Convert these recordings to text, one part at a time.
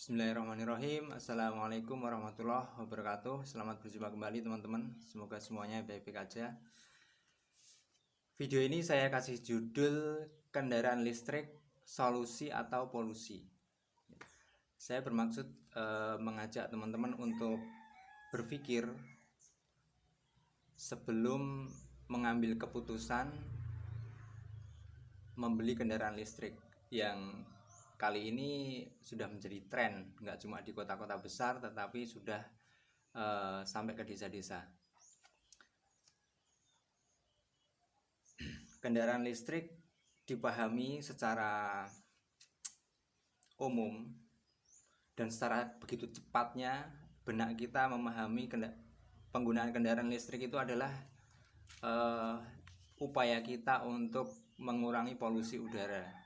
Bismillahirrahmanirrahim. Assalamualaikum warahmatullahi wabarakatuh. Selamat berjumpa kembali teman-teman. Semoga semuanya baik-baik aja. Video ini saya kasih judul kendaraan listrik, solusi atau polusi. Saya bermaksud mengajak teman-teman untuk berpikir sebelum mengambil keputusan membeli kendaraan listrik yang kali ini sudah menjadi tren, nggak cuma di kota-kota besar tetapi sudah sampai ke desa-desa. Kendaraan listrik dipahami secara umum dan secara begitu cepatnya benak kita memahami penggunaan kendaraan listrik itu adalah upaya kita untuk mengurangi polusi udara,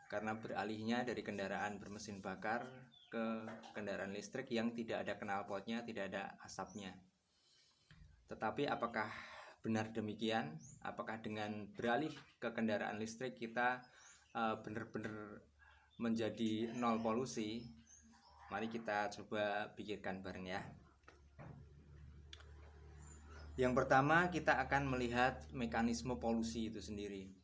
karena beralihnya dari kendaraan bermesin bakar ke kendaraan listrik yang tidak ada knalpotnya, tidak ada asapnya. Tetapi apakah benar demikian? Apakah dengan beralih ke kendaraan listrik kita benar-benar menjadi nol polusi? Mari kita coba pikirkan bareng ya. Yang pertama, kita akan melihat mekanisme polusi itu sendiri.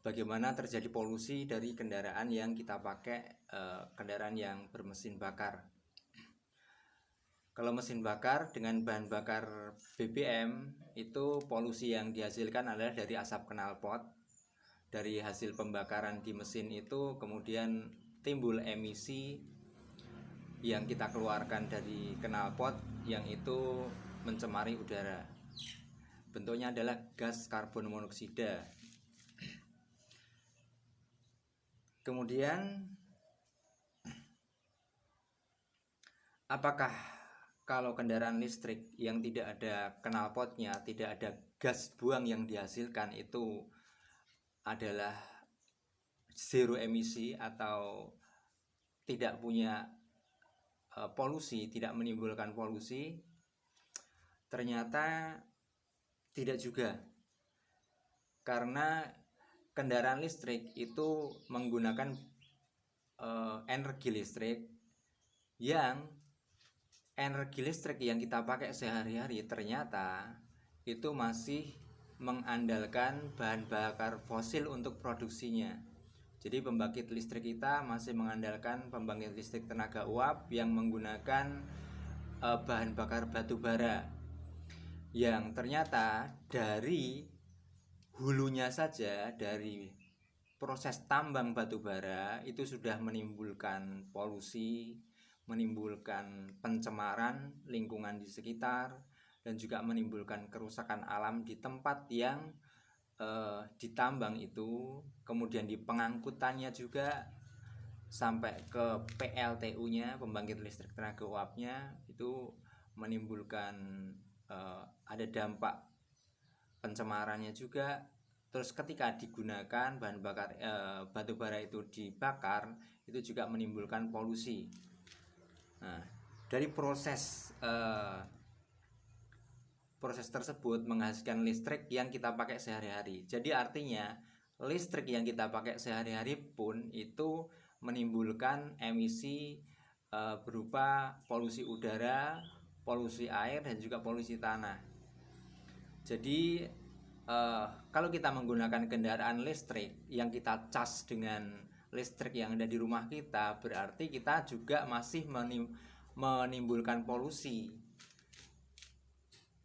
Bagaimana terjadi polusi dari kendaraan yang kita pakai, kendaraan yang bermesin bakar. Kalau mesin bakar dengan bahan bakar BBM, itu polusi yang dihasilkan adalah dari asap knalpot. Dari hasil pembakaran di mesin itu kemudian timbul emisi yang kita keluarkan dari knalpot, yang itu mencemari udara. Bentuknya adalah gas karbon monoksida. Kemudian, apakah kalau kendaraan listrik yang tidak ada knalpotnya, tidak ada gas buang yang dihasilkan, itu adalah zero emisi atau tidak punya polusi, tidak menimbulkan polusi? Ternyata tidak juga, karena kendaraan listrik itu menggunakan energi listrik yang kita pakai sehari-hari ternyata itu masih mengandalkan bahan bakar fosil untuk produksinya. Jadi pembangkit listrik kita masih mengandalkan pembangkit listrik tenaga uap yang menggunakan bahan bakar batu bara, yang ternyata dari hulunya saja, dari proses tambang batu bara itu sudah menimbulkan polusi, menimbulkan pencemaran lingkungan di sekitar, dan juga menimbulkan kerusakan alam di tempat yang ditambang itu. Kemudian di pengangkutannya juga sampai ke PLTU-nya, pembangkit listrik tenaga uapnya, itu menimbulkan ada dampak pencemarannya juga. Terus ketika digunakan bahan bakar batu bara itu dibakar, itu juga menimbulkan polusi. Nah, dari proses tersebut menghasilkan listrik yang kita pakai sehari-hari. Jadi artinya listrik yang kita pakai sehari-hari pun itu menimbulkan emisi berupa polusi udara, polusi air, dan juga polusi tanah. Jadi kalau kita menggunakan kendaraan listrik yang kita cas dengan listrik yang ada di rumah kita, berarti kita juga masih menimbulkan polusi,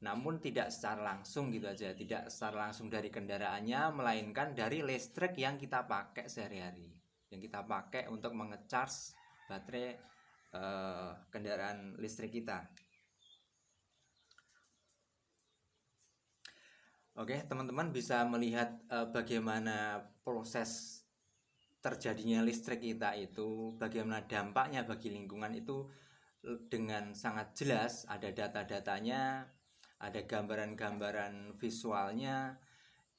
namun tidak secara langsung gitu aja, tidak secara langsung dari kendaraannya, melainkan dari listrik yang kita pakai sehari-hari, yang kita pakai untuk mengecas baterai kendaraan listrik kita. Oke, teman-teman bisa melihat bagaimana proses terjadinya listrik kita itu, bagaimana dampaknya bagi lingkungan itu dengan sangat jelas. Ada data-datanya, ada gambaran-gambaran visualnya,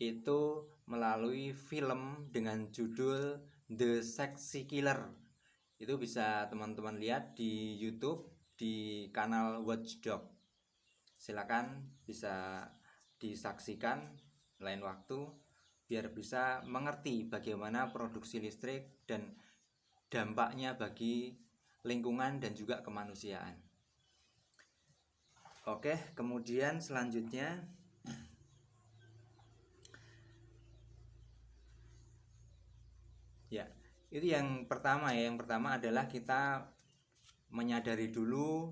itu melalui film dengan judul The Sexy Killer. Itu bisa teman-teman lihat di YouTube di kanal Watchdog. Silakan bisa disaksikan lain waktu biar bisa mengerti bagaimana produksi listrik dan dampaknya bagi lingkungan dan juga kemanusiaan. Oke, kemudian selanjutnya ya, itu yang pertama ya. Yang pertama adalah kita menyadari dulu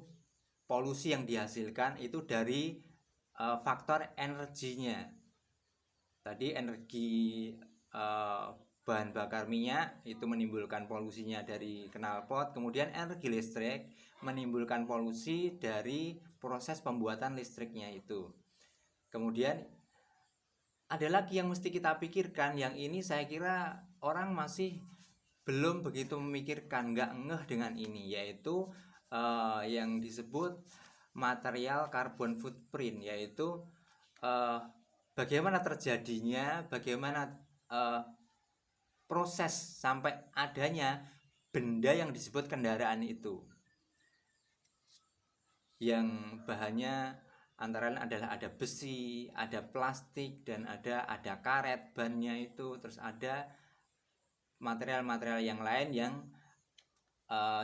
polusi yang dihasilkan itu dari faktor energinya. Tadi energi bahan bakar minyak itu menimbulkan polusinya dari knalpot, kemudian energi listrik menimbulkan polusi dari proses pembuatan listriknya itu. Kemudian ada lagi yang mesti kita pikirkan, yang ini saya kira orang masih belum begitu memikirkan, nggak ngeh dengan ini, yaitu yang disebut material carbon footprint, yaitu bagaimana terjadinya, bagaimana proses sampai adanya benda yang disebut kendaraan itu, yang bahannya antara lain adalah ada besi, ada plastik, dan ada karet bannya itu, terus ada material-material yang lain yang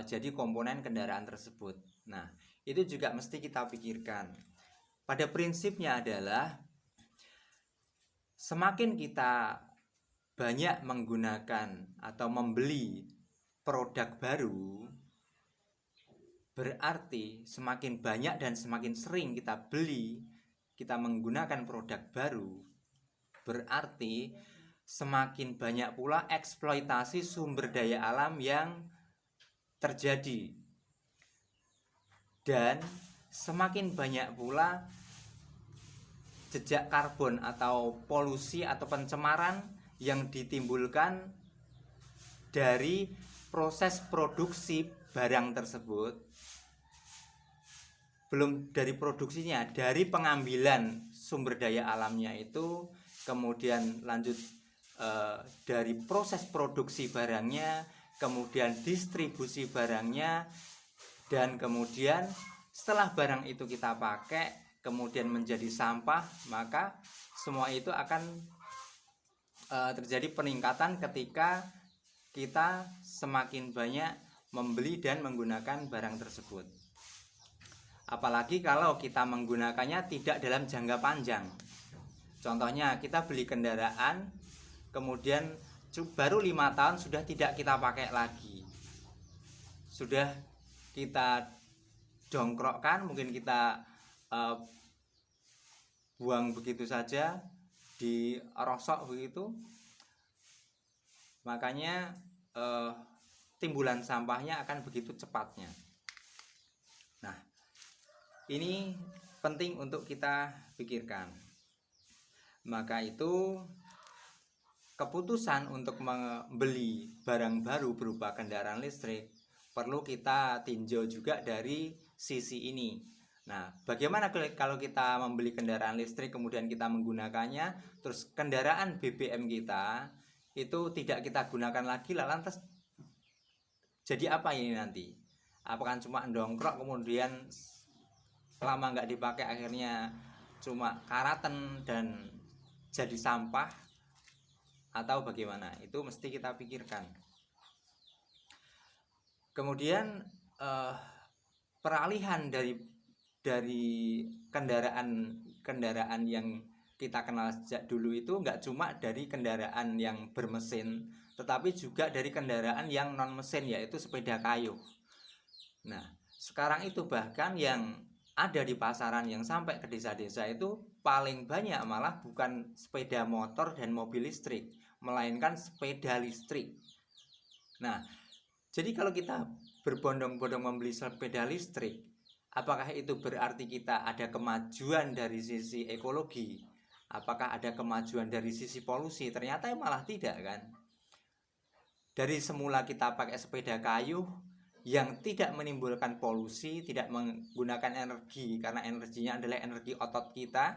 jadi komponen kendaraan tersebut. Nah, itu juga mesti kita pikirkan. Pada prinsipnya adalah semakin kita banyak menggunakan atau membeli produk baru, berarti semakin banyak dan semakin sering kita beli, kita menggunakan produk baru, berarti semakin banyak pula eksploitasi sumber daya alam yang terjadi, dan semakin banyak pula jejak karbon atau polusi atau pencemaran yang ditimbulkan dari proses produksi barang tersebut. Belum dari produksinya, dari pengambilan sumber daya alamnya itu, kemudian lanjut dari proses produksi barangnya, kemudian distribusi barangnya, dan kemudian setelah barang itu kita pakai kemudian menjadi sampah, maka semua itu akan terjadi peningkatan ketika kita semakin banyak membeli dan menggunakan barang tersebut. Apalagi kalau kita menggunakannya tidak dalam jangka panjang. Contohnya kita beli kendaraan, kemudian baru 5 tahun sudah tidak kita pakai lagi, sudah kita dongkrokkan, mungkin kita buang begitu saja, dirosok begitu, makanya timbulan sampahnya akan begitu cepatnya. Nah, ini penting untuk kita pikirkan. Maka itu keputusan untuk membeli barang baru berupa kendaraan listrik perlu kita tinjau juga dari sisi ini. Nah, bagaimana kalau kita membeli kendaraan listrik kemudian kita menggunakannya, terus kendaraan BBM kita itu tidak kita gunakan lagi, lantas jadi apa ini nanti? Apakah cuma dongkrok kemudian lama nggak dipakai akhirnya cuma karatan dan jadi sampah, atau bagaimana? Itu mesti kita pikirkan. Kemudian peralihan dari kendaraan yang kita kenal sejak dulu itu nggak cuma dari kendaraan yang bermesin, tetapi juga dari kendaraan yang non mesin, yaitu sepeda kayu. Nah, sekarang itu bahkan yang ada di pasaran yang sampai ke desa-desa itu paling banyak malah bukan sepeda motor dan mobil listrik, melainkan sepeda listrik. Nah, jadi kalau kita berbondong-bondong membeli sepeda listrik, apakah itu berarti kita ada kemajuan dari sisi ekologi? Apakah ada kemajuan dari sisi polusi? Ternyata malah tidak, kan? Dari semula kita pakai sepeda kayu yang tidak menimbulkan polusi, tidak menggunakan energi karena energinya adalah energi otot kita,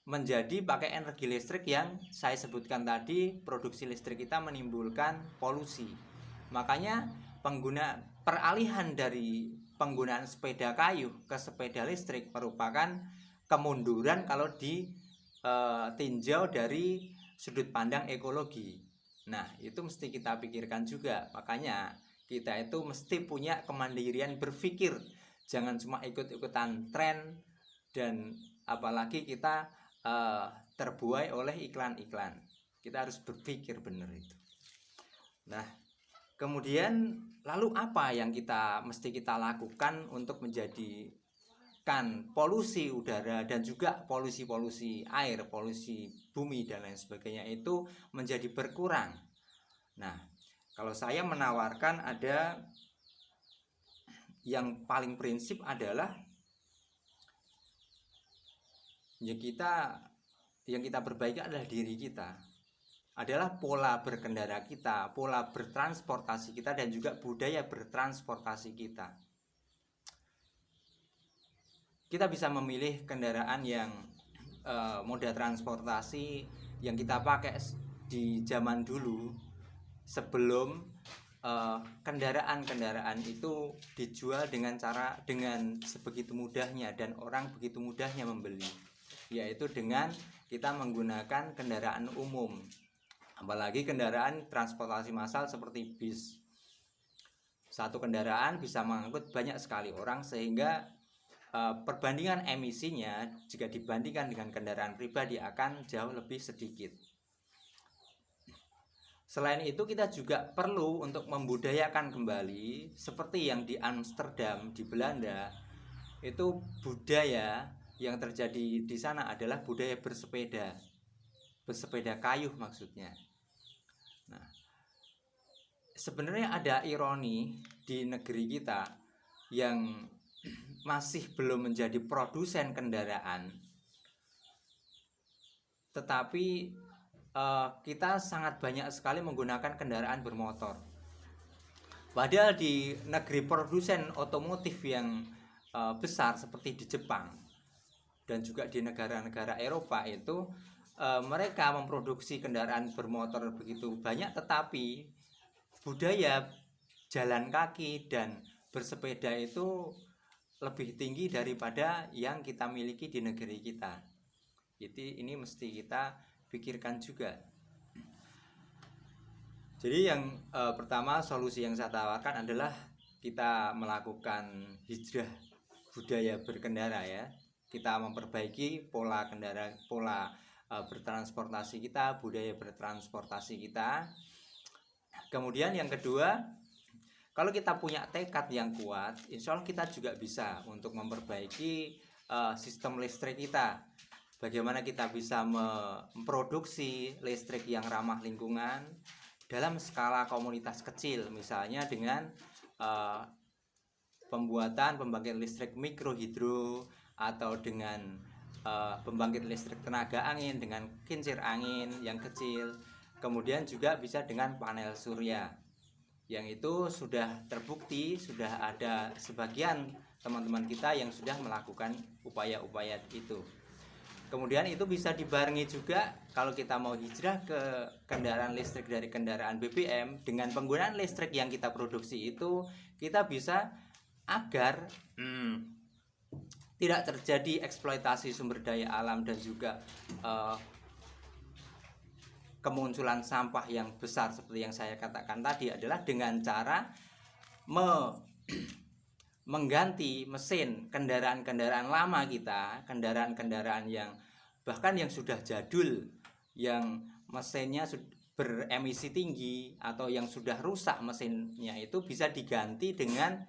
menjadi pakai energi listrik yang saya sebutkan tadi, produksi listrik kita menimbulkan polusi. Makanya peralihan dari penggunaan sepeda kayu ke sepeda listrik merupakan kemunduran kalau ditinjau dari sudut pandang ekologi. Nah, itu mesti kita pikirkan juga. Makanya kita itu mesti punya kemandirian berpikir. Jangan cuma ikut-ikutan tren, dan apalagi kita terbuai oleh iklan-iklan. Kita harus berpikir benar itu. Nah, kemudian lalu apa yang mesti kita lakukan untuk menjadikan polusi udara dan juga polusi air, polusi bumi dan lain sebagainya itu menjadi berkurang? Nah, kalau saya menawarkan ada yang paling prinsip adalah yang kita perbaiki adalah diri kita, adalah pola berkendara kita, pola bertransportasi kita, dan juga budaya bertransportasi kita. Kita bisa memilih kendaraan yang moda transportasi yang kita pakai di zaman dulu, sebelum kendaraan-kendaraan itu dijual dengan sebegitu mudahnya dan orang begitu mudahnya membeli, yaitu dengan kita menggunakan kendaraan umum. Apalagi kendaraan transportasi massal seperti bis. Satu kendaraan bisa mengangkut banyak sekali orang, sehingga perbandingan emisinya jika dibandingkan dengan kendaraan pribadi akan jauh lebih sedikit. Selain itu, kita juga perlu untuk membudayakan kembali seperti yang di Amsterdam di Belanda. Itu budaya yang terjadi di sana adalah budaya bersepeda kayu maksudnya. Nah, sebenarnya ada ironi di negeri kita yang masih belum menjadi produsen kendaraan, tetapi kita sangat banyak sekali menggunakan kendaraan bermotor. Padahal di negeri produsen otomotif yang besar seperti di Jepang dan juga di negara-negara Eropa itu mereka memproduksi kendaraan bermotor begitu banyak, tetapi budaya jalan kaki dan bersepeda itu lebih tinggi daripada yang kita miliki di negeri kita. Jadi ini mesti kita pikirkan juga. Jadi yang pertama, solusi yang saya tawarkan adalah kita melakukan hijrah budaya berkendara ya. Kita memperbaiki pola bertransportasi kita, budaya bertransportasi kita. Kemudian yang kedua, kalau kita punya tekad yang kuat, insya Allah kita juga bisa untuk memperbaiki sistem listrik kita. Bagaimana kita bisa memproduksi listrik yang ramah lingkungan dalam skala komunitas kecil, misalnya dengan pembuatan pembangkit listrik mikrohidro, atau dengan pembangkit listrik tenaga angin dengan kincir angin yang kecil. Kemudian juga bisa dengan panel surya, yang itu sudah terbukti, sudah ada sebagian teman-teman kita yang sudah melakukan upaya-upaya itu. Kemudian itu bisa dibarengi juga kalau kita mau hijrah ke kendaraan listrik dari kendaraan BBM, dengan penggunaan listrik yang kita produksi itu kita bisa agar tidak terjadi eksploitasi sumber daya alam dan juga kemunculan sampah yang besar seperti yang saya katakan tadi, adalah dengan cara mengganti mesin kendaraan-kendaraan lama kita, kendaraan-kendaraan yang bahkan yang sudah jadul, yang mesinnya beremisi tinggi atau yang sudah rusak mesinnya, itu bisa diganti dengan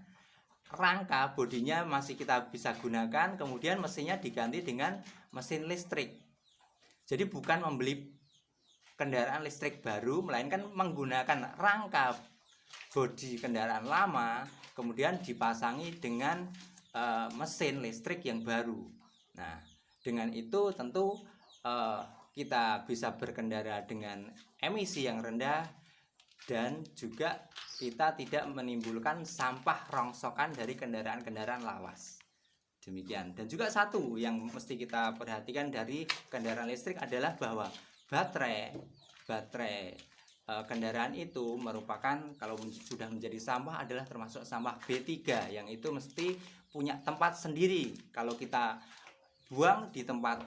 rangka bodinya masih kita bisa gunakan, kemudian mesinnya diganti dengan mesin listrik. Jadi bukan membeli kendaraan listrik baru, melainkan menggunakan rangka bodi kendaraan lama kemudian dipasangi dengan mesin listrik yang baru. Nah, dengan itu tentu kita bisa berkendara dengan emisi yang rendah dan juga kita tidak menimbulkan sampah rongsokan dari kendaraan-kendaraan lawas. Demikian. Dan juga satu yang mesti kita perhatikan dari kendaraan listrik adalah bahwa baterai kendaraan itu merupakan, kalau sudah menjadi sampah, adalah termasuk sampah B3, yang itu mesti punya tempat sendiri. Kalau kita buang di tempat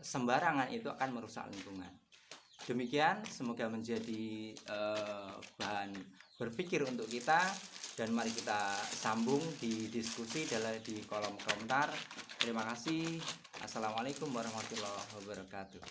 sembarangan itu akan merusak lingkungan. Demikian, semoga menjadi bahan berpikir untuk kita, dan mari kita sambung di diskusi di kolom komentar. Terima kasih. Assalamualaikum warahmatullahi wabarakatuh.